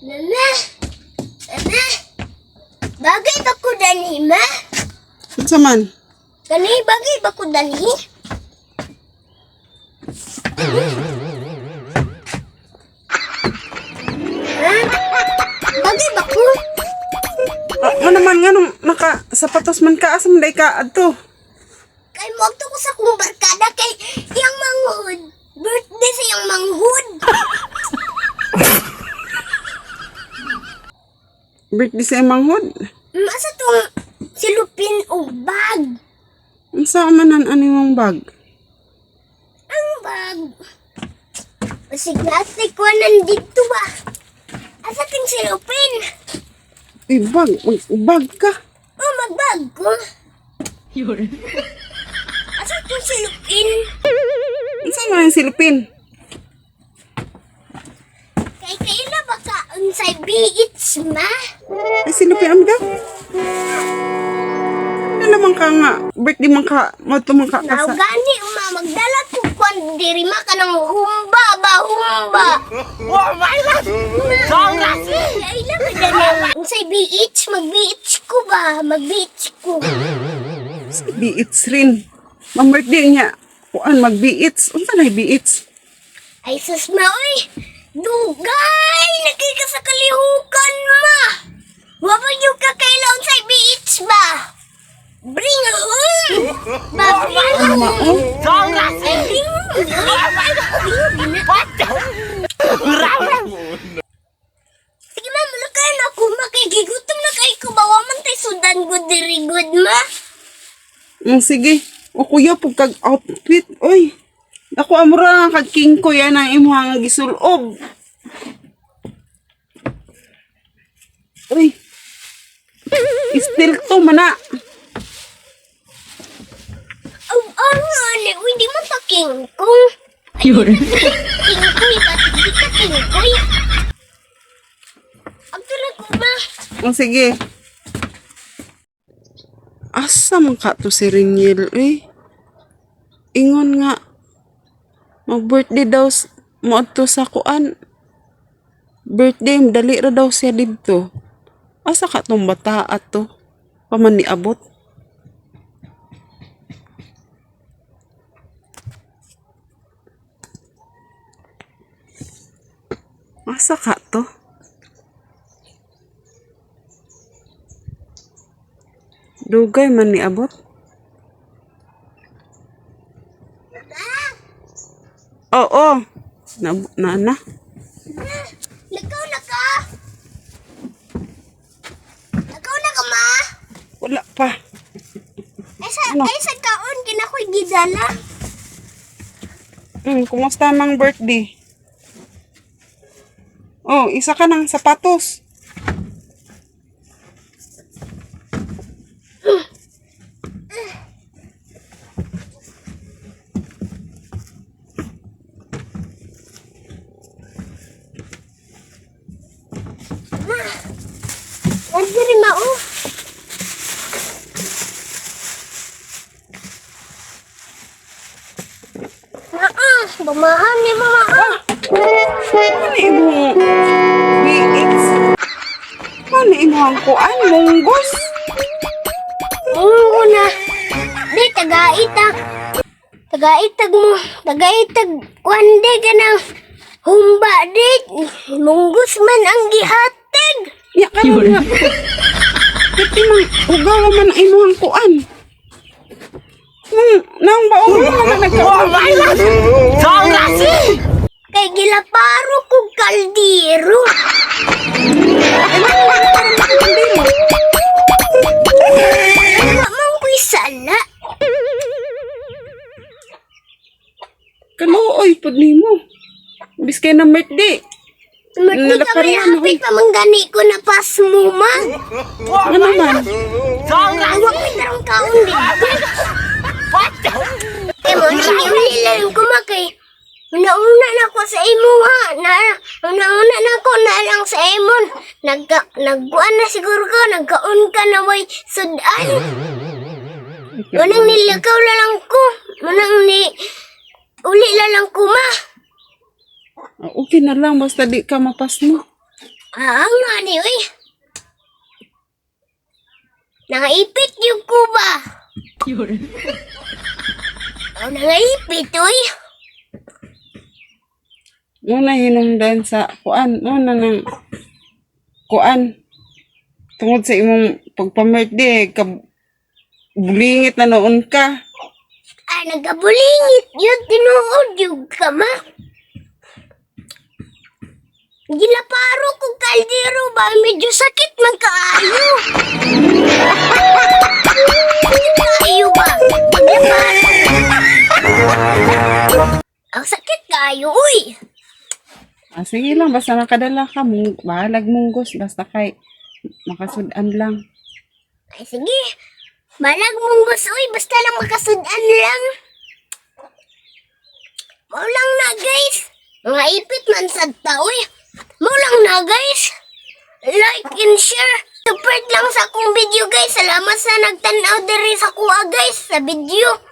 Mama, mama, bagay ba ko danhi, ma? Unsa man? Kani bagay ba ko danhi? Ha? Bagay ba ko? Ano naman nga nung naka-sapatos man ka, asam day ka adto. Kay mo to ko sa kong barkada kay iyang manghud. Birthday sa iyang manghud. Birthday sa manghod. Masa tong silupin o bag? Unsa man an animong bag? Ang bag. Masig na ate ko nandito ba? Asa ting silupin? Bag. Bag ka. Oh, magbag ko. Asa ting silupin? Unsa man ang silupin? Kay kaila ba ka unsay biits ma? Ay silupin am daw. Ano naman ka nga, birthday man ka, matumang ka Now sa... gani ma magdala ko kwan diri ma kanang humba ba humba. Oh my god. Ay lang ka unsay biits mag-beach ko ba? Mag-beach ko. Biits rin. Mam-birthday niya. Kuan mag-biits. Unsa na biits? Ay sus ma oy. Dugay nakika sa kalihukan ma. Wa ba yung kakaila unsay biits ba? Bring home! Bring Ano home! mao? Ay, bring home! Sige ma, mulakayan ako. Makikigutom na kay ko. Bawa man tayo sudan good diri good ma. Sige. O kuya, pag outfit. Oy. Ako amura kag king ko yan ang imuhang gisulob. Uy. Still to mana. Ano? Uy, di mo pa kingkong. Kingkoy, ba't di ka kingkoy? Agtulag ko ma. Sige. Asa man ka to si Riniel, eh? Ingon nga, mag-birthday daw mo to sa kuan. Birthday, dali ra daw siya dito. Asa ka tong bata ato? Paman ni abot. Asa ka to? Dugay man ni abot. Oo. Na. Lagaw na ka? Lagaw na ka ma? Wala pa. Ano? Ay sa kaon, kinakoy gidala. Kumusta mang birthday? Oh, isa ka ng sapatos. Huwag diri mao. Bumahan ni mama. Ano imong biits? Ano imong kuan? Munggos? Oo na. Di, tagaitag. Tagaitag mo. Tagaitag. Wande ka ng humba, di. Munggus man ang gihatag. Ya ka na. Kati mang ugaw man ang imong kuan. Nang baong mo na nagkaon. Kay gilaparo kong kaldero. Mamang ko'y sala. Kaluoy, pud nimo. Biskay na birthday. Marti ka may hapit pamanggani ko na pas mo, ma. Ano man? Awak may tarong kaon dito. Eh mo, niniulilan ko makay. Una na ko sa imo ha. Una na ko na lang sa imo. Nagkuan na siguro ko. Nagkaon ka na way sudan. Munang nilakaw na lang ko. Munang uli na lang ko ma. Okay na lang, basta di ka mapas mo. Nga ni, uy. Nangaipit yung kuba. Nangaipit, uy. Muna hinungdan sa kuan, muna ng kuan. Tungod sa imong pagpa-birthday, bulingit na noon ka. Nagabulingit yun, tinuod yung kama. Ginaparo ko kaldero ba? Medyo sakit man kaayo. Kaayo ba? Ang sakit kaayo, uy. Sige lang, basta makadala ka, bahalag munggos, basta kay makasudan lang. Ay, sige. Balag mong gusto, uy. Basta lang makasudan lang. Maulang na, guys. Mga ipit man sa tao, uy. Maulang na, guys. Like and share. Support lang sa akong video, guys. Salamat sa nagtanaw diri sa kuha, guys, sa video.